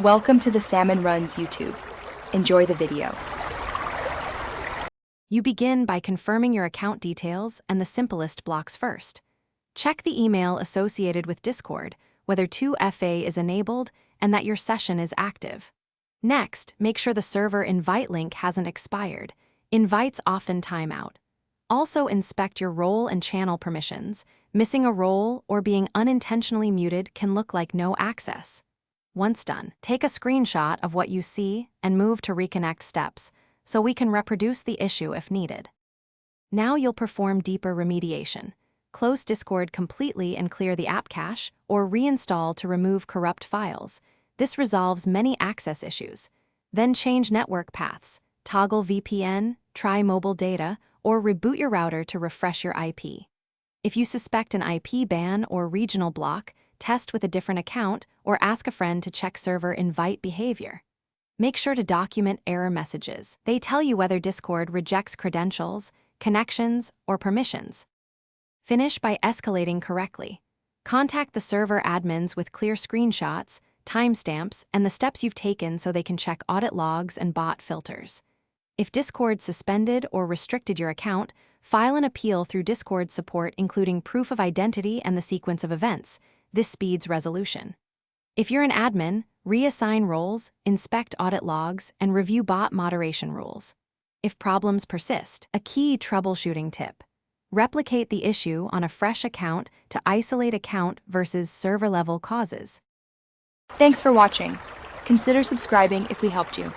Welcome to the Salmon Runs YouTube. Enjoy the video. You begin by confirming your account details and the simplest blocks first. Check the email associated with Discord, whether 2FA is enabled and that your session is active. Next, make sure the server invite link hasn't expired. Invites often time out. Also inspect your role and channel permissions. Missing a role or being unintentionally muted can look like no access. Once done, take a screenshot of what you see and move to reconnect steps so we can reproduce the issue if needed. Now you'll perform deeper remediation. Close Discord completely and clear the app cache, or reinstall to remove corrupt files. This resolves many access issues. Then change network paths, toggle VPN, try mobile data, or reboot your router to refresh your IP. If you suspect an IP ban or regional block, test with a different account or ask a friend to check server invite behavior. Make sure to document error messages. They tell you whether Discord rejects credentials, connections, or permissions. Finish by escalating correctly. Contact the server admins with clear screenshots, timestamps, and the steps you've taken so they can check audit logs and bot filters. If Discord suspended or restricted your account, file an appeal through Discord support including proof of identity and the sequence of events. This speeds resolution. If you're an admin, reassign roles, inspect audit logs, and review bot moderation rules. If problems persist, a key troubleshooting tip. Replicate the issue on a fresh account to isolate account versus server-level causes. Thanks for watching. Consider subscribing if we helped you.